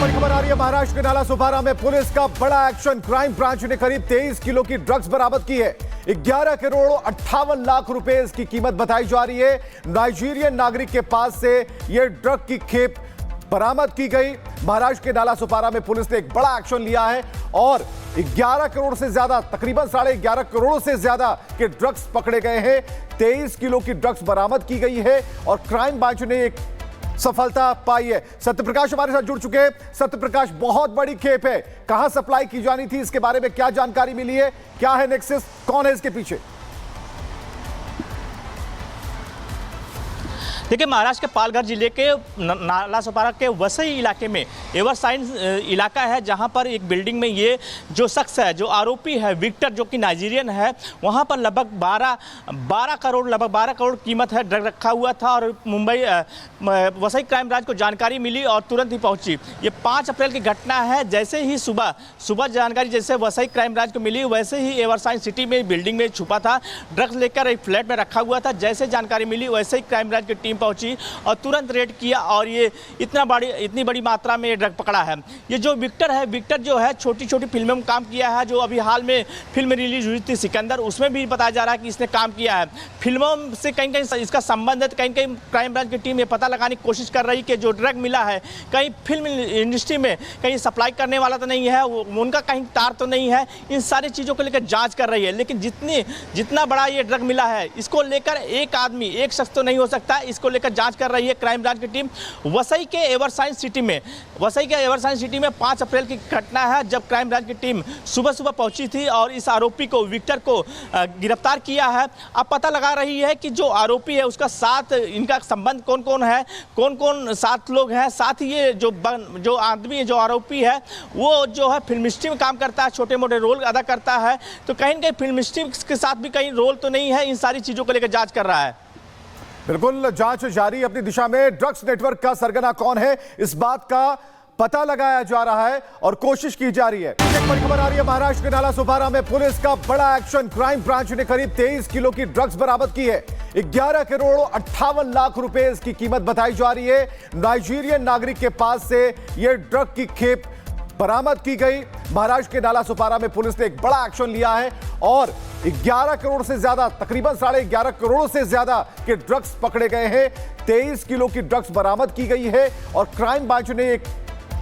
बड़ी खबर आ रही है महाराष्ट्र के नालासोपारा में पुलिस का बड़ा एक्शन। क्राइम ब्रांच ने करीब 23 किलो की ड्रग्स बरामद की है। 11 करोड़ 58 लाख रुपए इसकी कीमत बताई जा रही है। नाइजीरियन नागरिक के पास से यह ड्रग की खेप बरामद की गई। महाराष्ट्र के नालासोपारा में पुलिस ने एक बड़ा एक्शन लिया है और 11 करोड़ से ज्यादा, तकरीबन 11.5 करोड़ से ज्यादा के ड्रग्स पकड़े गए हैं। 23 किलो की ड्रग्स बरामद की गई है और क्राइम ब्रांच ने एक सफलता पाई है। सत्यप्रकाश हमारे साथ जुड़ चुके हैं। सत्यप्रकाश, बहुत बड़ी खेप है, कहां सप्लाई की जानी थी, इसके बारे में क्या जानकारी मिली है, क्या है नेक्सस, कौन है इसके पीछे? देखिए, महाराष्ट्र के पालघर जिले के नालासोपारा के वसई इलाके में एवरसाइन इलाका है, जहां पर एक बिल्डिंग में ये जो शख्स है, जो आरोपी है विक्टर, जो कि नाइजीरियन है, वहां पर लगभग 12 करोड़ कीमत है ड्रग रखा हुआ था। और मुंबई वसई क्राइम ब्रांच को जानकारी मिली और तुरंत ही पहुंची। ये 5 अप्रैल की घटना है। जैसे ही सुबह जानकारी जैसे वसई क्राइम ब्रांच को मिली, वैसे ही एवरसाइन सिटी में बिल्डिंग में छुपा था, ड्रग्स लेकर एक फ्लैट में रखा हुआ था। जैसे जानकारी मिली वैसे ही क्राइम ब्रांच की टीम पहुंची और तुरंत रेड किया और ये इतनी बड़ी मात्रा में ड्रग पकड़ा है। ये जो विक्टर है, विक्टर जो है छोटी फिल्मों में काम किया है। जो अभी हाल में फिल्म रिलीज हुई थी सिकंदर, उसमें भी बताया जा रहा है कि इसने काम किया है। फिल्मों से कहीं इसका संबंध है, कहीं क्राइम ब्रांच की टीम ये पता लगाने की कोशिश कर रही कि जो ड्रग मिला है कहीं फिल्म इंडस्ट्री में कहीं सप्लाई करने वाला तो नहीं है, उनका कहीं तार तो नहीं है। इन सारी चीज़ों को लेकर जाँच कर रही है। लेकिन जितना बड़ा ये ड्रग मिला है, इसको लेकर एक शख्स तो नहीं हो सकता। इसको लेकर जांच कर रही है क्राइम ब्रांच की टीम। वसई के एवरसाइन सिटी में 5 अप्रैल की घटना है, जब क्राइम ब्रांच की टीम सुबह पहुंची थी और इस आरोपी को, विक्टर को गिरफ्तार किया है। अब पता लगा रही है कि जो आरोपी है उसका साथ, इनका संबंध कौन है, कौन साथ लोग हैं। साथ ही ये जो आदमी है, जो आरोपी है, वो जो है फिल्म इंडस्ट्री में काम करता है, छोटे मोटे रोल अदा करता है। तो कहीं ना कहीं फिल्म इंडस्ट्री के साथ भी कहीं रोल तो नहीं है। इन सारी चीज़ों को लेकर जाँच कर रहा है। बिल्कुल, जांच जारी अपनी दिशा में। ड्रग्स नेटवर्क का सरगना कौन है, इस बात का पता लगाया जा रहा है और कोशिश की जा रही है। एक बड़ी खबर आ रही है महाराष्ट्र के नालासोपारा में पुलिस का बड़ा एक्शन। क्राइम ब्रांच ने करीब 23 किलो की ड्रग्स बरामद की है। 11 करोड़ 58 लाख रुपए इसकी कीमत बताई जा रही है। नाइजीरियन नागरिक के पास से यह ड्रग की खेप बरामद की गई। महाराष्ट्र के नालासोपारा में पुलिस ने एक बड़ा एक्शन लिया है और 11 करोड़ से ज्यादा, तकरीबन 11.5 करोड़ से ज्यादा के ड्रग्स पकड़े गए हैं। 23 किलो की ड्रग्स बरामद की गई है और क्राइम ब्रांच ने एक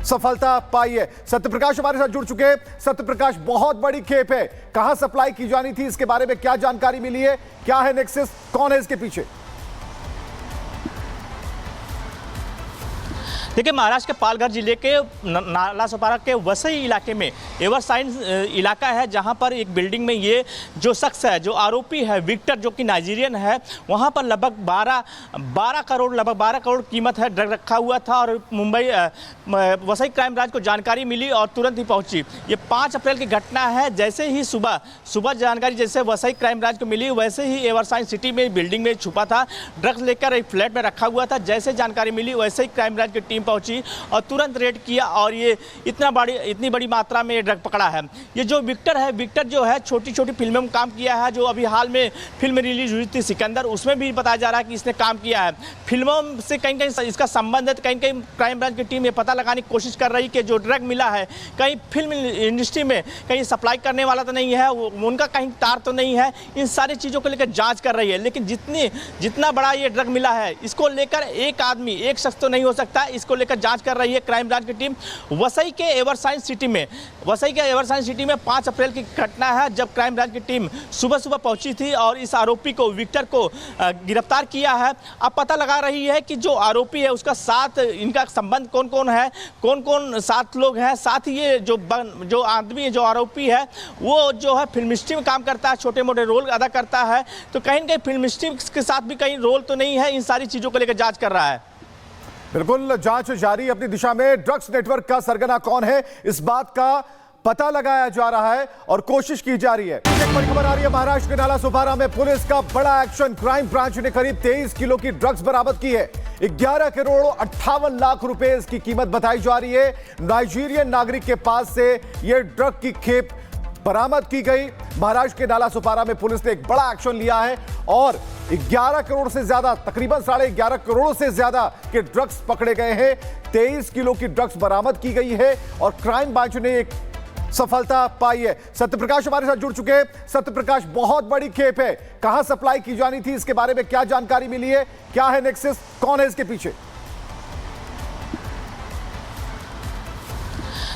सफलता पाई है। सत्यप्रकाश हमारे साथ जुड़ चुके हैं। सत्यप्रकाश, बहुत बड़ी खेप है, कहां सप्लाई की जानी थी, इसके बारे में क्या जानकारी मिली है, क्या है नेक्सस, कौन है इसके पीछे? देखिए, महाराष्ट्र के पालघर जिले के नालासोपारा के वसई इलाके में एवरसाइन इलाका है, जहां पर एक बिल्डिंग में ये जो शख्स है, जो आरोपी है विक्टर, जो कि नाइजीरियन है, वहां पर लगभग 12 करोड़ कीमत है ड्रग रखा हुआ था। और मुंबई वसई क्राइम ब्रांच को जानकारी मिली और तुरंत ही पहुंची। ये 5 अप्रैल की घटना है। जैसे ही सुबह जानकारी जैसे वसई क्राइम ब्रांच को मिली, वैसे ही एवरसाइन सिटी में बिल्डिंग में छुपा था, ड्रग्स लेकर एक फ्लैट में रखा हुआ था। जैसे जानकारी मिली वैसे ही क्राइम ब्रांच की टीम पहुंची और तुरंत रेड किया और ये इतनी बड़ी मात्रा में ड्रग पकड़ा है। ये जो विक्टर है, विक्टर जो है छोटी फिल्मों में काम किया है। जो अभी हाल में फिल्म रिलीज हुई थी सिकंदर, उसमें भी बताया जा रहा है कि इसने काम किया है। फिल्मों से कहीं इसका संबंध है, कहीं क्राइम ब्रांच की टीम ये पता लगाने की कोशिश कर रही कि जो ड्रग मिला है कहीं फिल्म इंडस्ट्री में कहीं सप्लाई करने वाला तो नहीं है, उनका कहीं तार तो नहीं है। इन सारी चीज़ों को लेकर जाँच कर रही है। लेकिन जितना बड़ा ये ड्रग मिला है, इसको लेकर एक शख्स तो नहीं हो सकता। इसको लेकर जांच कर रही है क्राइम ब्रांच की टीम। वसई के एवरसाइन सिटी में 5 अप्रैल की घटना है, जब क्राइम ब्रांच की टीम सुबह पहुंची थी और इस आरोपी को, विक्टर को गिरफ्तार किया है। अब पता लगा रही है कि जो आरोपी है उसका साथ, इनका संबंध कौन है, कौन साथ लोग हैं। साथ ही ये जो आदमी है, जो आरोपी है, वो जो है फिल्म इंडस्ट्री में काम करता है, छोटे मोटे रोल अदा करता है। तो कहीं ना कहीं फिल्म इंडस्ट्री के साथ भी कहीं रोल तो नहीं है। इन सारी चीज़ों को लेकर जाँच कर रहा है। बिल्कुल, जांच जारी अपनी दिशा में। ड्रग्स नेटवर्क का सरगना कौन है, इस बात का पता लगाया जा रहा है और कोशिश की जा रही है। एक बड़ी खबर आ रही है महाराष्ट्र के नालासोपारा में पुलिस का बड़ा एक्शन। क्राइम ब्रांच ने करीब 23 किलो की ड्रग्स बरामद की है। 11 करोड़ 58 लाख रुपए इसकी कीमत बताई जा रही है। नाइजीरियन नागरिक के पास से यह ड्रग की खेप बरामद की गई। महाराष्ट्र के नालासोपारा में पुलिस ने एक बड़ा एक्शन लिया है और 11 करोड़ से ज्यादा, तकरीबन 11.5 करोड़ से ज्यादा के ड्रग्स पकड़े गए हैं। 23 किलो की ड्रग्स बरामद की गई है और क्राइम ब्रांच ने एक सफलता पाई है। सत्यप्रकाश हमारे साथ जुड़ चुके हैं। सत्यप्रकाश, बहुत बड़ी खेप है, कहां सप्लाई की जानी थी, इसके बारे में क्या जानकारी मिली है, क्या है नेक्सस, कौन है इसके पीछे?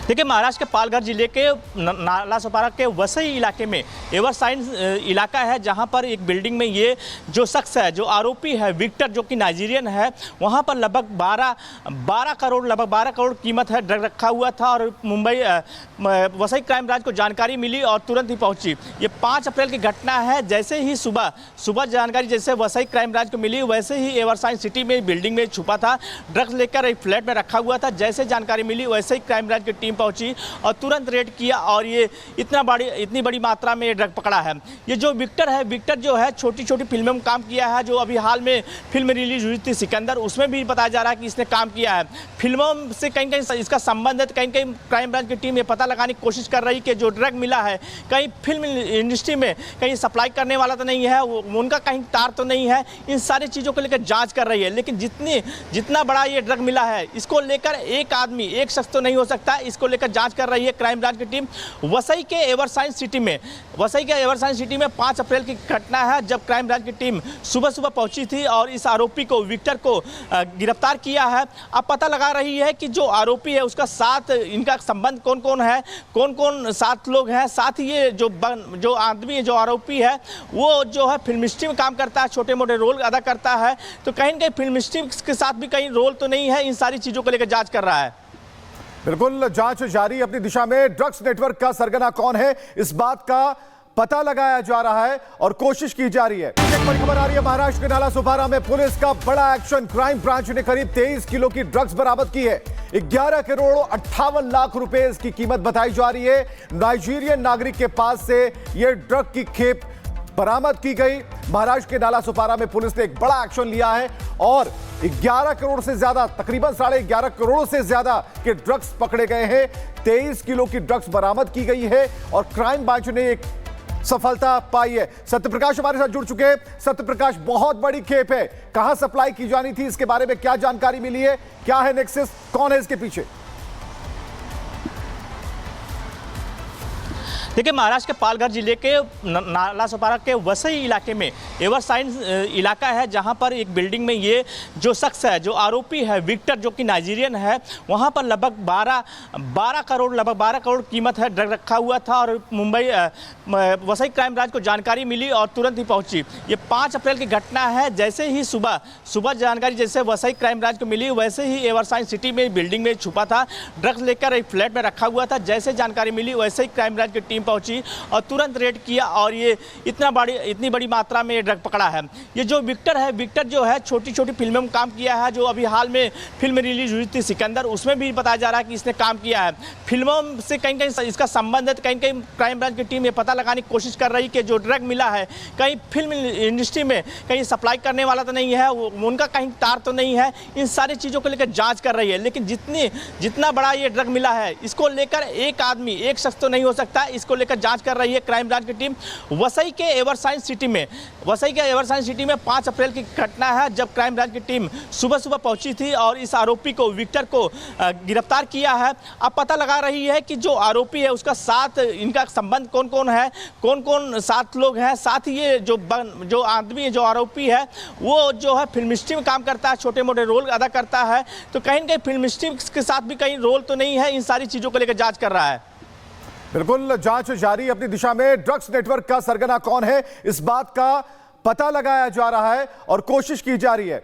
देखिए, महाराष्ट्र के पालघर जिले के नालासोपारा के वसई इलाके में एवरसाइन इलाका है, जहां पर एक बिल्डिंग में ये जो शख्स है, जो आरोपी है विक्टर, जो कि नाइजीरियन है, वहां पर लगभग 12 करोड़ कीमत है ड्रग रखा हुआ था। और मुंबई वसई क्राइम ब्रांच को जानकारी मिली और तुरंत ही पहुंची। ये 5 अप्रैल की घटना है। जैसे ही सुबह जानकारी जैसे वसई क्राइम ब्रांच को मिली, वैसे ही एवरसाइन सिटी में बिल्डिंग में छुपा था, ड्रग्स लेकर एक फ्लैट में रखा हुआ था। जैसे जानकारी मिली वैसे ही क्राइम ब्रांच की टीम पहुंची और तुरंत रेड किया और ये इतनी बड़ी मात्रा में ड्रग पकड़ा है। ये जो विक्टर है, विक्टर जो है छोटी फिल्मों में काम किया है। जो अभी हाल में फिल्म रिलीज हुई थी सिकंदर, उसमें भी बताया जा रहा है कि इसने काम किया है। फिल्मों से कहीं इसका संबंध है, तो कहीं क्राइम ब्रांच की टीम ये पता लगाने की कोशिश कर रही है कि जो ड्रग मिला है कहीं फिल्म इंडस्ट्री में कहीं सप्लाई करने वाला तो नहीं है, उनका कहीं तार तो नहीं है। इन सारी चीज़ों को लेकर जाँच कर रही है। लेकिन जितना बड़ा ये ड्रग मिला है, इसको लेकर एक आदमी, एक शख्स तो नहीं हो सकता। इसको लेकर जांच कर रही है क्राइम ब्रांच की टीम। वसई के एवरसाइन सिटी में 5 अप्रैल की घटना है, जब क्राइम ब्रांच की टीम सुबह पहुंची थी और इस आरोपी को, विक्टर को गिरफ्तार किया है। अब पता लगा रही है कि जो आरोपी है उसका साथ, इनका संबंध कौन है, कौन साथ लोग हैं। साथ ही ये जो आदमी है, जो आरोपी है, वो जो है फिल्म इंडस्ट्री में काम करता है, छोटे मोटे रोल अदा करता है। तो कहीं फिल्म इंडस्ट्री के साथ भी कहीं रोल तो नहीं है। इन सारी चीज़ों को लेकर जाँच कर रहा है। बिल्कुल, जांच जारी अपनी दिशा में। ड्रग्स नेटवर्क का सरगना कौन है, इस बात का पता लगाया जा रहा है और कोशिश की जा रही है। एक बड़ी खबर आ रही है महाराष्ट्र के नालासोपारा में पुलिस का बड़ा एक्शन। क्राइम ब्रांच ने करीब 23 किलो की ड्रग्स बरामद की है। 11 करोड़ 58 लाख रुपए इसकी कीमत बताई जा रही है। नाइजीरियन नागरिक के पास से यह ड्रग की खेप बरामद की गई। महाराष्ट्र के नालासोपारा में पुलिस ने एक बड़ा एक्शन लिया है और 11 करोड़ से ज्यादा, तकरीबन 11.5 करोड़ से ज्यादा के ड्रग्स पकड़े गए हैं। 23 किलो की ड्रग्स बरामद की गई है और क्राइम ब्रांच ने एक सफलता पाई है। सत्यप्रकाश हमारे साथ जुड़ चुके हैं। सत्यप्रकाश, बहुत बड़ी खेप है, कहां सप्लाई की जानी थी, इसके बारे में क्या जानकारी मिली है, क्या है नेक्सस, कौन है इसके पीछे? देखिए, महाराष्ट्र के पालघर जिले के नालासोपारा के वसई इलाके में एवरसाइन इलाका है, जहां पर एक बिल्डिंग में ये जो शख्स है, जो आरोपी है विक्टर, जो कि नाइजीरियन है, वहां पर लगभग 12 करोड़ कीमत है ड्रग रखा हुआ था। और मुंबई वसई क्राइम ब्रांच को जानकारी मिली और तुरंत ही पहुंची। ये 5 अप्रैल की घटना है। जैसे ही सुबह जानकारी जैसे वसई क्राइम ब्रांच को मिली, वैसे ही एवरसाइन सिटी में बिल्डिंग में छुपा था, ड्रग्स लेकर एक फ्लैट में रखा हुआ था। जैसे जानकारी मिली वैसे ही क्राइम ब्रांच की टीम पहुंची और तुरंत रेड किया और ये इतनी बड़ी मात्रा में ड्रग पकड़ा है। ये जो विक्टर है, विक्टर जो है छोटी फिल्मों में काम किया है। जो अभी हाल में फिल्म रिलीज हुई थी सिकंदर, उसमें भी बताया जा रहा है कि इसने काम किया है। फिल्मों से कहीं इसका संबंध है, तो कहीं क्राइम ब्रांच की टीम ये पता लगाने की कोशिश कर रही है कि जो ड्रग मिला है कहीं फिल्म इंडस्ट्री में कहीं सप्लाई करने वाला तो नहीं है, उनका कहीं तार तो नहीं है। इन सारी चीज़ों को लेकर जाँच कर रही है। लेकिन जितना बड़ा ये ड्रग मिला है, इसको लेकर एक आदमी, एक शख्स तो नहीं हो सकता। इसको लेकर जांच कर रही है क्राइम ब्रांच की टीम। वसई के एवरसाइन सिटी में 5 अप्रैल की घटना है, जब क्राइम ब्रांच की टीम सुबह पहुंची थी और इस आरोपी को, विक्टर को गिरफ्तार किया है। अब पता लगा रही है कि जो आरोपी है उसका साथ, इनका संबंध कौन है, कौन साथ लोग हैं। साथ ही ये जो आदमी है, जो आरोपी है, वो जो है फिल्म इंडस्ट्री में काम करता है, छोटे मोटे रोल अदा करता है। तो कहीं फिल्म इंडस्ट्री के साथ भी कहीं रोल तो नहीं है। इन सारी चीज़ों को लेकर जाँच कर रहा है। बिल्कुल, जांच जारी अपनी दिशा में। ड्रग्स नेटवर्क का सरगना कौन है, इस बात का पता लगाया जा रहा है और कोशिश की जा रही है।